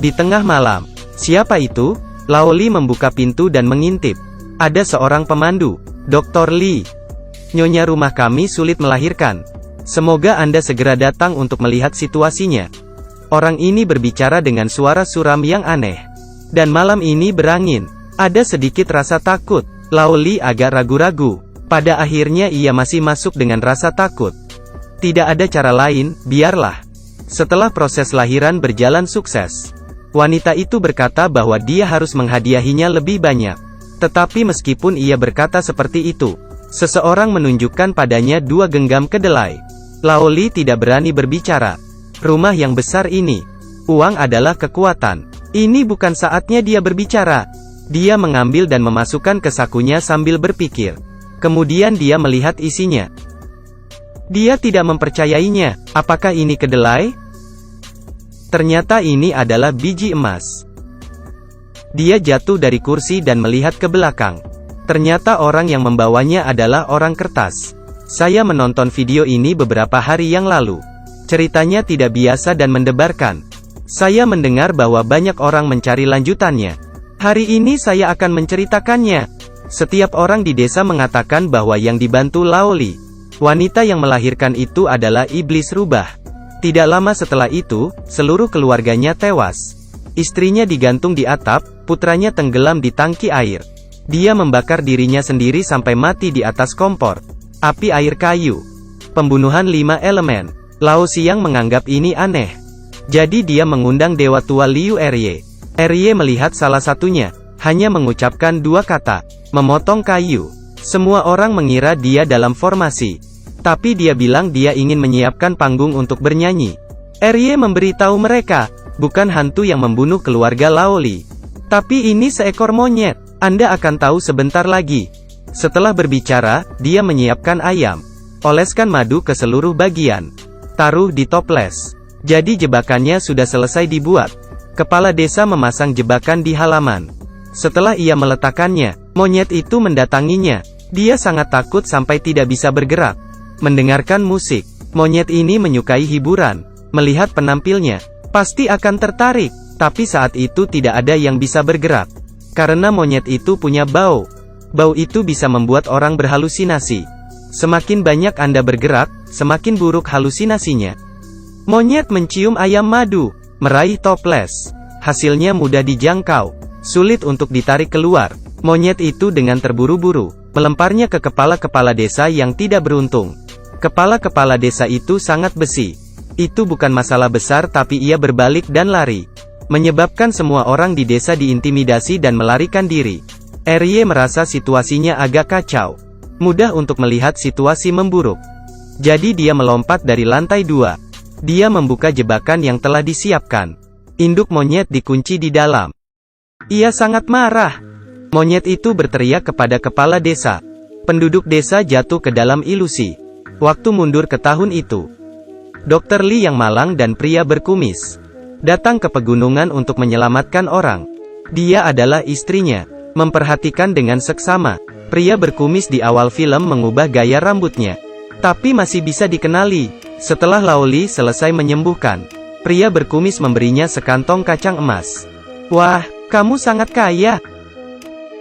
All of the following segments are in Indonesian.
Di tengah malam, siapa itu? Laoli membuka pintu dan mengintip. Ada seorang pemandu. Dr. Lee. Nyonya, rumah kami sulit melahirkan. Semoga Anda segera datang untuk melihat situasinya. Orang ini berbicara dengan suara suram yang aneh. Dan malam ini berangin. Ada sedikit rasa takut. Laoli agak ragu-ragu. Pada akhirnya ia masih masuk dengan rasa takut. Tidak ada cara lain, biarlah. Setelah proses lahiran berjalan sukses, wanita itu berkata bahwa dia harus menghadiahinya lebih banyak. Tetapi meskipun ia berkata seperti itu, seseorang menunjukkan padanya 2 genggam kedelai. Laoli tidak berani berbicara. Rumah yang besar ini, uang adalah kekuatan. Ini bukan saatnya dia berbicara. Dia mengambil dan memasukkan ke sakunya sambil berpikir. Kemudian dia melihat isinya. Dia tidak mempercayainya. Apakah ini kedelai? Ternyata ini adalah biji emas. Dia jatuh dari kursi dan melihat ke belakang. Ternyata orang yang membawanya adalah orang kertas. Saya menonton video ini beberapa hari yang lalu. Ceritanya tidak biasa dan mendebarkan. Saya mendengar bahwa banyak orang mencari lanjutannya. Hari ini saya akan menceritakannya. Setiap orang di desa mengatakan bahwa yang dibantu Laoli, wanita yang melahirkan itu adalah iblis rubah. Tidak lama setelah itu, seluruh keluarganya tewas. Istrinya digantung di atap, putranya tenggelam di tangki air. Dia membakar dirinya sendiri sampai mati di atas kompor. Api air kayu. Pembunuhan 5 elemen. Lao Xiang menganggap ini aneh. Jadi dia mengundang dewa tua Liu Erye. Erye melihat salah satunya, hanya mengucapkan 2 kata, memotong kayu. Semua orang mengira dia dalam formasi. Tapi dia bilang dia ingin menyiapkan panggung untuk bernyanyi. Erye memberitahu mereka, bukan hantu yang membunuh keluarga Laoli. Tapi ini seekor monyet. Anda akan tahu sebentar lagi. Setelah berbicara, dia menyiapkan ayam. Oleskan madu ke seluruh bagian. Taruh di toples. Jadi jebakannya sudah selesai dibuat. Kepala desa memasang jebakan di halaman. Setelah ia meletakkannya, monyet itu mendatanginya. Dia sangat takut sampai tidak bisa bergerak. Mendengarkan musik, monyet ini menyukai hiburan. Melihat penampilnya, pasti akan tertarik. Tapi saat itu tidak ada yang bisa bergerak. Karena monyet itu punya bau. Bau itu bisa membuat orang berhalusinasi. Semakin banyak Anda bergerak, semakin buruk halusinasinya. Monyet mencium ayam madu, meraih toples. Hasilnya mudah dijangkau. Sulit untuk ditarik keluar. Monyet itu dengan terburu-buru melemparnya ke kepala-kepala desa yang tidak beruntung. Kepala-kepala desa itu sangat besi. Itu bukan masalah besar tapi ia berbalik dan lari. Menyebabkan semua orang di desa diintimidasi dan melarikan diri. Erye merasa situasinya agak kacau. Mudah untuk melihat situasi memburuk. Jadi dia melompat dari lantai 2. Dia membuka jebakan yang telah disiapkan. Induk monyet dikunci di dalam. Ia sangat marah. Monyet itu berteriak kepada kepala desa. Penduduk desa jatuh ke dalam ilusi. Waktu mundur ke tahun itu. Dr. Lee yang malang dan pria berkumis datang ke pegunungan untuk menyelamatkan orang. Dia adalah istrinya. Memperhatikan dengan seksama. Pria berkumis di awal film mengubah gaya rambutnya. Tapi masih bisa dikenali. Setelah Laoli selesai menyembuhkan, pria berkumis memberinya sekantong kacang emas. Wah, kamu sangat kaya.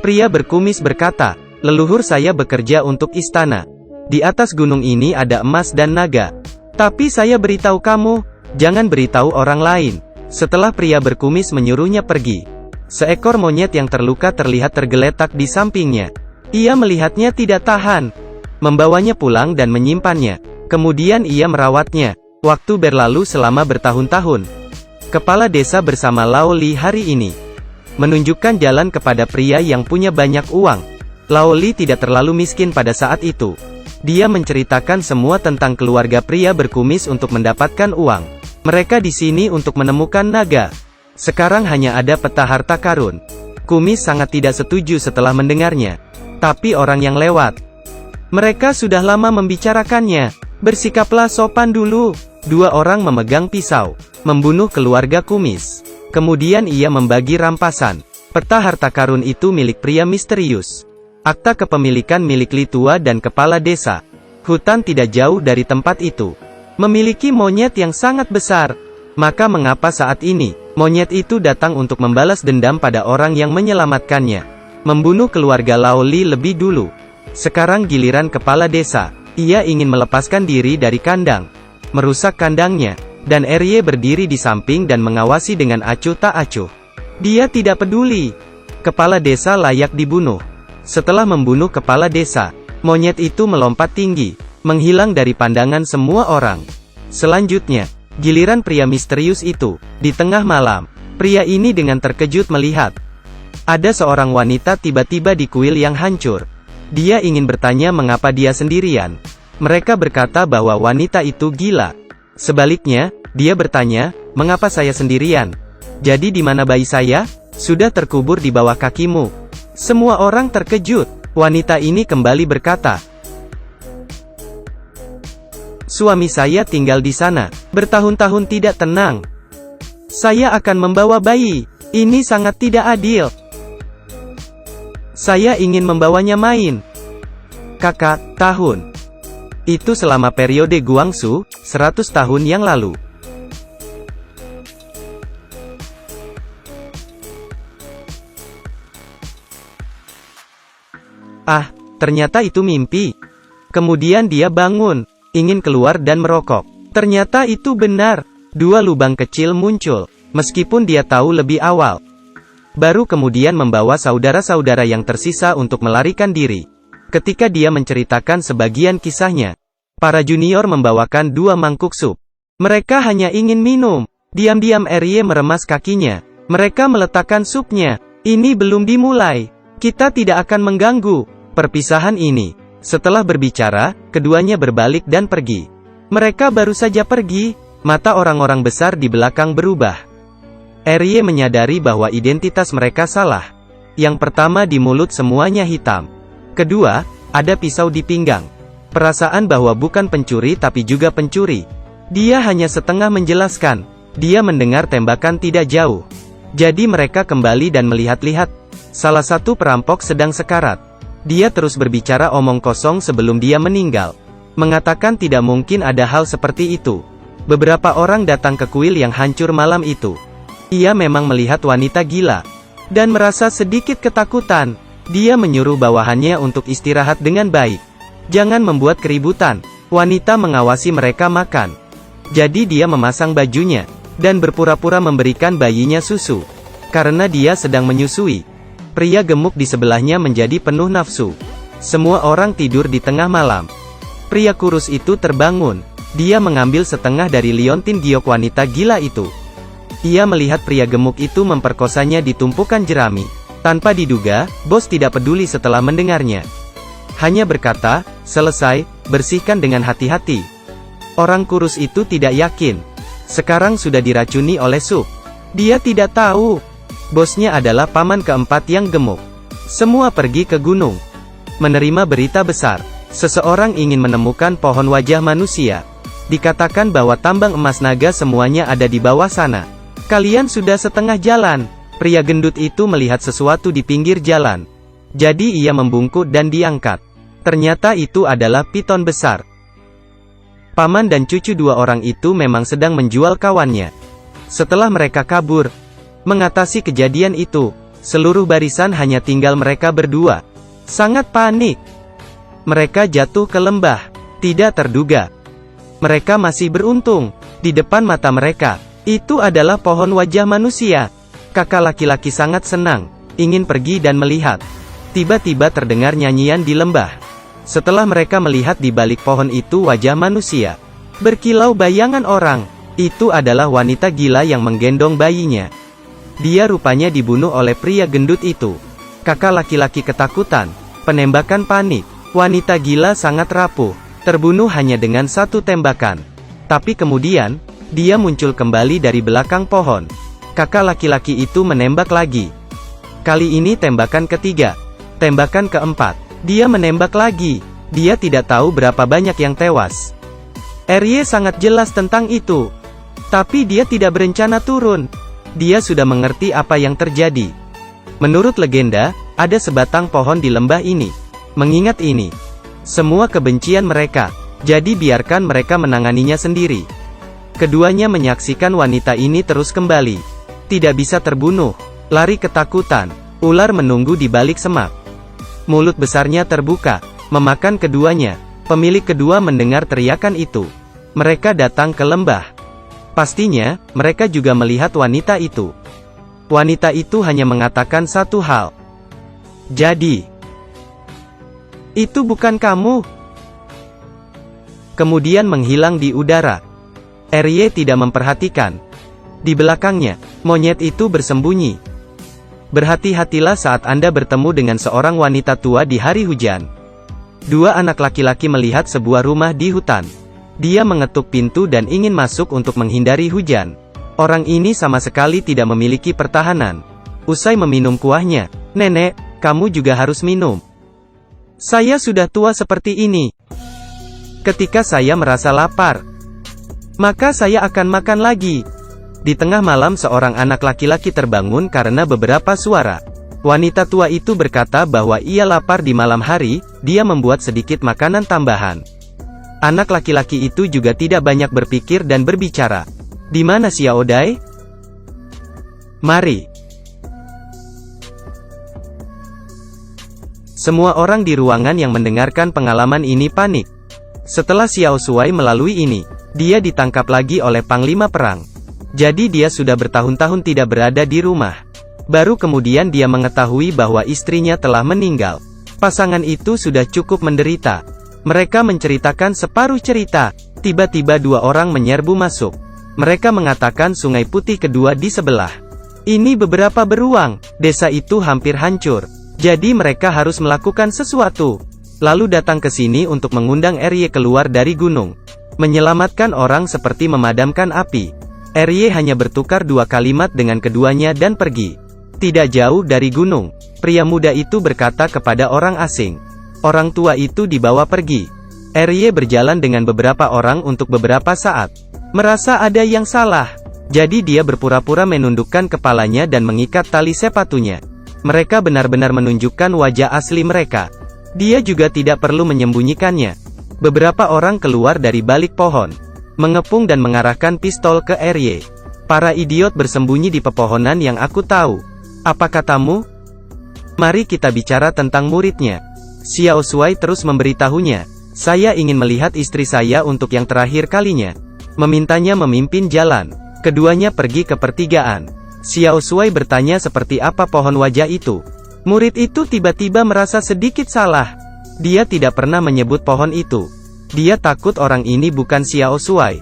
Pria berkumis berkata, leluhur saya bekerja untuk istana. Di atas gunung ini ada emas dan naga. Tapi saya beritahu kamu, jangan beritahu orang lain. Setelah pria berkumis menyuruhnya pergi, seekor monyet yang terluka terlihat tergeletak di sampingnya. Ia melihatnya tidak tahan, membawanya pulang dan menyimpannya. Kemudian ia merawatnya. Waktu berlalu selama bertahun-tahun. Kepala desa bersama Laoli hari ini menunjukkan jalan kepada pria yang punya banyak uang. Laoli tidak terlalu miskin pada saat itu. Dia menceritakan semua tentang keluarga pria berkumis untuk mendapatkan uang. Mereka di sini untuk menemukan naga. Sekarang hanya ada peta harta karun. Kumis sangat tidak setuju setelah mendengarnya. Tapi orang yang lewat. Mereka sudah lama membicarakannya. Bersikaplah sopan dulu. 2 orang memegang pisau, membunuh keluarga kumis. Kemudian ia membagi rampasan. Peta harta karun itu milik pria misterius. Akta kepemilikan milik Litua dan kepala desa. Hutan tidak jauh dari tempat itu memiliki monyet yang sangat besar. Maka mengapa saat ini, monyet itu datang untuk membalas dendam pada orang yang menyelamatkannya? Membunuh keluarga Lao Li lebih dulu. Sekarang giliran kepala desa. Ia ingin melepaskan diri dari kandang. Merusak kandangnya. Dan Erye berdiri di samping dan mengawasi dengan acuh tak acuh. Dia tidak peduli. Kepala desa layak dibunuh. Setelah membunuh kepala desa, monyet itu melompat tinggi, menghilang dari pandangan semua orang. Selanjutnya, giliran pria misterius itu. Di tengah malam, pria ini dengan terkejut melihat ada seorang wanita tiba-tiba di kuil yang hancur. Dia ingin bertanya mengapa dia sendirian. Mereka berkata bahwa wanita itu gila. Sebaliknya, dia bertanya, mengapa saya sendirian? Jadi di mana bayi saya? Sudah terkubur di bawah kakimu. Semua orang terkejut. Wanita ini kembali berkata, suami saya tinggal di sana, bertahun-tahun tidak tenang. Saya akan membawa bayi. Ini sangat tidak adil. Saya ingin membawanya main. Kakak, tahun. Itu selama periode Guangxu, 100 tahun yang lalu. Ah, ternyata itu mimpi. Kemudian dia bangun, ingin keluar dan merokok. Ternyata itu benar. 2 lubang kecil muncul, meskipun dia tahu lebih awal. Baru kemudian membawa saudara-saudara yang tersisa untuk melarikan diri. Ketika dia menceritakan sebagian kisahnya, para junior membawakan 2 mangkuk sup. Mereka hanya ingin minum. Diam-diam Erye meremas kakinya. Mereka meletakkan supnya. Ini belum dimulai. Kita tidak akan mengganggu perpisahan ini. Setelah berbicara, keduanya berbalik dan pergi. Mereka baru saja pergi, mata orang-orang besar di belakang berubah. Erye menyadari bahwa identitas mereka salah. Yang pertama di mulut semuanya hitam. Kedua, ada pisau di pinggang. Perasaan bahwa bukan pencuri tapi juga pencuri. Dia hanya setengah menjelaskan. Dia mendengar tembakan tidak jauh. Jadi mereka kembali dan melihat-lihat. Salah satu perampok sedang sekarat. Dia terus berbicara omong kosong sebelum dia meninggal. Mengatakan tidak mungkin ada hal seperti itu. Beberapa orang datang ke kuil yang hancur malam itu. Ia memang melihat wanita gila. Dan merasa sedikit ketakutan. Dia menyuruh bawahannya untuk istirahat dengan baik. Jangan membuat keributan. Wanita mengawasi mereka makan. Jadi dia memasang bajunya. Dan berpura-pura memberikan bayinya susu. Karena dia sedang menyusui. Pria gemuk di sebelahnya menjadi penuh nafsu. Semua orang tidur di tengah malam. Pria kurus itu terbangun. Dia mengambil setengah dari liontin giok wanita gila itu. Ia melihat pria gemuk itu memperkosanya di tumpukan jerami. Tanpa diduga, bos tidak peduli setelah mendengarnya. Hanya berkata, selesai, bersihkan dengan hati-hati. Orang kurus itu tidak yakin. Sekarang sudah diracuni oleh sup. Dia tidak tahu. Bosnya adalah paman keempat yang gemuk. Semua pergi ke gunung. Menerima berita besar. Seseorang ingin menemukan pohon wajah manusia. Dikatakan bahwa tambang emas naga semuanya ada di bawah sana. Kalian sudah setengah jalan. Pria gendut itu melihat sesuatu di pinggir jalan. Jadi ia membungkuk dan diangkat. Ternyata itu adalah piton besar. Paman dan cucu 2 orang itu memang sedang menjual kawannya. Setelah mereka kabur, mengatasi kejadian itu, seluruh barisan hanya tinggal mereka berdua. Sangat panik. Mereka jatuh ke lembah. Tidak terduga. Mereka masih beruntung. Di depan mata mereka, itu adalah pohon wajah manusia. Kakak laki-laki sangat senang, ingin pergi dan melihat. Tiba-tiba terdengar nyanyian di lembah. Setelah mereka melihat di balik pohon itu wajah manusia, berkilau bayangan orang. Itu adalah wanita gila yang menggendong bayinya. Dia rupanya dibunuh oleh pria gendut itu. Kakak laki-laki ketakutan. Penembakan panik. Wanita gila sangat rapuh. Terbunuh hanya dengan 1 tembakan. Tapi kemudian, dia muncul kembali dari belakang pohon. Kakak laki-laki itu menembak lagi. Kali ini tembakan ketiga. Tembakan keempat. Dia menembak lagi. Dia tidak tahu berapa banyak yang tewas. Erye sangat jelas tentang itu. Tapi dia tidak berencana turun. Dia sudah mengerti apa yang terjadi. Menurut legenda, ada sebatang pohon di lembah ini. Mengingat ini, semua kebencian mereka, jadi biarkan mereka menanganinya sendiri. Keduanya menyaksikan wanita ini terus kembali. Tidak bisa terbunuh. Lari ketakutan. Ular menunggu di balik semak. Mulut besarnya terbuka, memakan keduanya. Pemilik kedua mendengar teriakan itu. Mereka datang ke lembah. Pastinya, mereka juga melihat wanita itu. Wanita itu hanya mengatakan satu hal. Jadi, itu bukan kamu. Kemudian menghilang di udara. Arye tidak memperhatikan. Di belakangnya, monyet itu bersembunyi. Berhati-hatilah saat Anda bertemu dengan seorang wanita tua di hari hujan. Dua anak laki-laki melihat sebuah rumah di hutan. Dia mengetuk pintu dan ingin masuk untuk menghindari hujan. Orang ini sama sekali tidak memiliki pertahanan. Usai meminum kuahnya, "Nenek, kamu juga harus minum. Saya sudah tua seperti ini. Ketika saya merasa lapar, maka saya akan makan lagi." Di tengah malam seorang anak laki-laki terbangun karena beberapa suara. Wanita tua itu berkata bahwa ia lapar di malam hari, dia membuat sedikit makanan tambahan. Anak laki-laki itu juga tidak banyak berpikir dan berbicara. "Di mana Xiao Dai? Mari." Semua orang di ruangan yang mendengarkan pengalaman ini panik. Setelah Xiao Shuai melalui ini, dia ditangkap lagi oleh Panglima Perang. Jadi dia sudah bertahun-tahun tidak berada di rumah. Baru kemudian dia mengetahui bahwa istrinya telah meninggal. Pasangan itu sudah cukup menderita. Mereka menceritakan separuh cerita. Tiba-tiba dua orang menyerbu masuk. Mereka mengatakan Sungai Putih kedua di sebelah. Ini beberapa beruang. Desa itu hampir hancur. Jadi mereka harus melakukan sesuatu. Lalu datang ke sini untuk mengundang Arye keluar dari gunung. Menyelamatkan orang seperti memadamkan api. Arye hanya bertukar dua kalimat dengan keduanya dan pergi. Tidak jauh dari gunung, pria muda itu berkata kepada orang asing. Orang tua itu dibawa pergi. Arye berjalan dengan beberapa orang untuk beberapa saat. Merasa ada yang salah. Jadi dia berpura-pura menundukkan kepalanya dan mengikat tali sepatunya. Mereka benar-benar menunjukkan wajah asli mereka. Dia juga tidak perlu menyembunyikannya. Beberapa orang keluar dari balik pohon, mengepung dan mengarahkan pistol ke Arye. "Para idiot bersembunyi di pepohonan yang aku tahu. Apa katamu? Mari kita bicara tentang muridnya." Xiao Shuai terus memberitahunya. "Saya ingin melihat istri saya untuk yang terakhir kalinya." Memintanya memimpin jalan. Keduanya pergi ke pertigaan. Xiao Shuai bertanya seperti apa pohon wajah itu. Murid itu tiba-tiba merasa sedikit salah. Dia tidak pernah menyebut pohon itu. Dia takut orang ini bukan Xiao Shuai.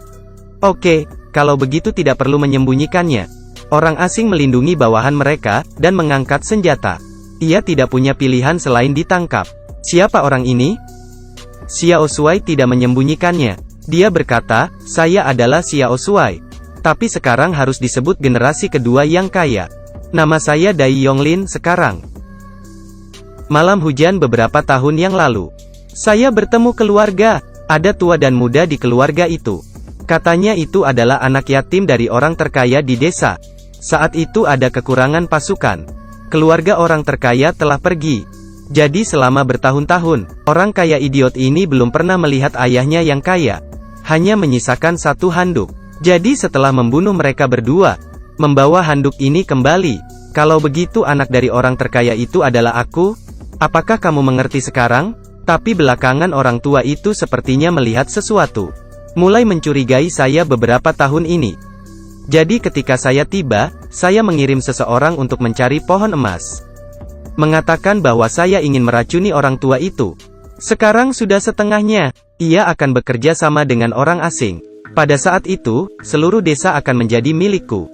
"Oke, kalau begitu tidak perlu menyembunyikannya." Orang asing melindungi bawahan mereka, dan mengangkat senjata. Ia tidak punya pilihan selain ditangkap. Siapa orang ini? Xiao Shuai tidak menyembunyikannya. Dia berkata, "Saya adalah Xiao Shuai. Tapi sekarang harus disebut generasi kedua yang kaya. Nama saya Dai Yonglin sekarang." Malam hujan beberapa tahun yang lalu. Saya bertemu keluarga. Ada tua dan muda di keluarga itu. Katanya itu adalah anak yatim dari orang terkaya di desa. Saat itu ada kekurangan pasukan. Keluarga orang terkaya telah pergi. Jadi selama bertahun-tahun, orang kaya idiot ini belum pernah melihat ayahnya yang kaya. Hanya menyisakan satu handuk. Jadi setelah membunuh mereka berdua, membawa handuk ini kembali. "Kalau begitu anak dari orang terkaya itu adalah aku? Apakah kamu mengerti sekarang?" Tapi belakangan orang tua itu sepertinya melihat sesuatu. Mulai mencurigai saya beberapa tahun ini. Jadi ketika saya tiba, saya mengirim seseorang untuk mencari pohon emas. Mengatakan bahwa saya ingin meracuni orang tua itu. Sekarang sudah setengahnya. Ia akan bekerja sama dengan orang asing. Pada saat itu, seluruh desa akan menjadi milikku.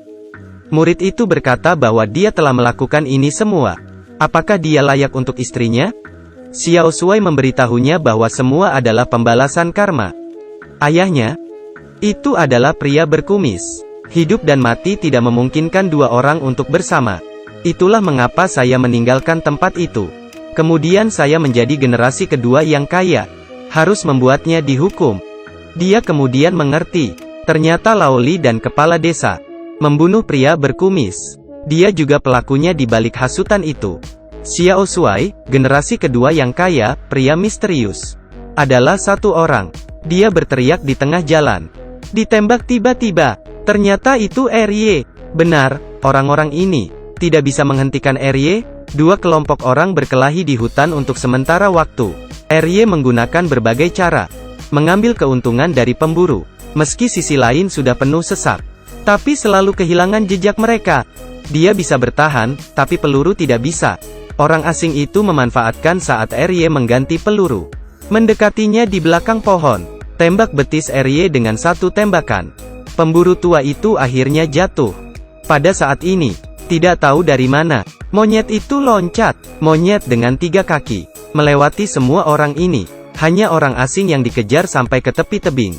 Murid itu berkata bahwa dia telah melakukan ini semua. Apakah dia layak untuk istrinya? Xiao Shuai memberitahunya bahwa semua adalah pembalasan karma. Ayahnya, itu adalah pria berkumis. Hidup dan mati tidak memungkinkan dua orang untuk bersama. Itulah mengapa saya meninggalkan tempat itu. Kemudian saya menjadi generasi kedua yang kaya. Harus membuatnya dihukum. Dia kemudian mengerti. Ternyata Laoli dan kepala desa membunuh pria berkumis. Dia juga pelakunya di balik hasutan itu. Xiao Shuai, generasi kedua yang kaya, pria misterius, adalah satu orang. Dia berteriak di tengah jalan. Ditembak tiba-tiba. Ternyata itu Erye. Benar, orang-orang ini tidak bisa menghentikan Erye. Dua kelompok orang berkelahi di hutan untuk sementara waktu. Erye menggunakan berbagai cara mengambil keuntungan dari pemburu. Meski sisi lain sudah penuh sesak, tapi selalu kehilangan jejak mereka. Dia bisa bertahan, tapi peluru tidak bisa. Orang asing itu memanfaatkan saat Erye mengganti peluru. Mendekatinya di belakang pohon. Tembak betis Erye dengan satu tembakan. Pemburu tua itu akhirnya jatuh. Pada saat ini, tidak tahu dari mana, monyet itu loncat. Monyet dengan 3 kaki, melewati semua orang ini. Hanya orang asing yang dikejar sampai ke tepi tebing.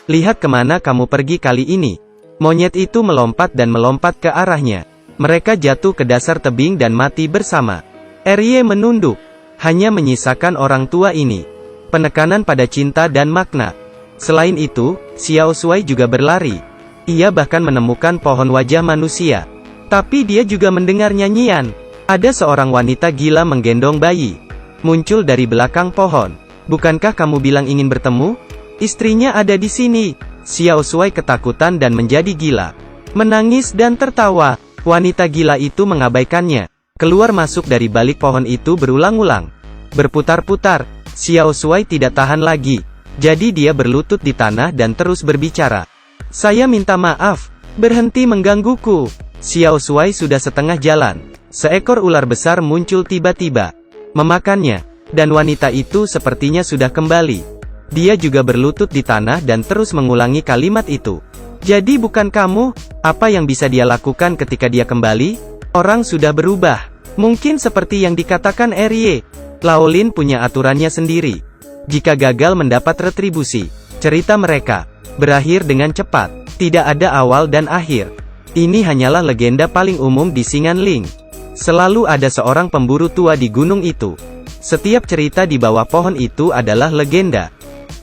Lihat kemana kamu pergi kali ini. Monyet itu melompat dan melompat ke arahnya. Mereka jatuh ke dasar tebing dan mati bersama. Erye menunduk. Hanya menyisakan orang tua ini. Penekanan pada cinta dan makna. Selain itu, Xiao Shuai juga berlari. Ia bahkan menemukan pohon wajah manusia. Tapi dia juga mendengar nyanyian. Ada seorang wanita gila menggendong bayi. Muncul dari belakang pohon. Bukankah kamu bilang ingin bertemu? Istrinya ada di sini. Xiao Shuai ketakutan dan menjadi gila. Menangis dan tertawa. Wanita gila itu mengabaikannya. Keluar masuk dari balik pohon itu berulang-ulang. Berputar-putar. Xiao Shuai tidak tahan lagi. Jadi dia berlutut di tanah dan terus berbicara. Saya minta maaf. Berhenti menggangguku. Xiao Shuai sudah setengah jalan. Seekor ular besar muncul tiba-tiba. Memakannya. Dan wanita itu sepertinya sudah kembali. Dia juga berlutut di tanah dan terus mengulangi kalimat itu. Jadi bukan kamu? Apa yang bisa dia lakukan ketika dia kembali? Orang sudah berubah. Mungkin seperti yang dikatakan Erye. Laolin punya aturannya sendiri. Jika gagal mendapat retribusi, cerita mereka berakhir dengan cepat. Tidak ada awal dan akhir. Ini hanyalah legenda paling umum di Xinganling. Selalu ada seorang pemburu tua di gunung itu. Setiap cerita di bawah pohon itu adalah legenda.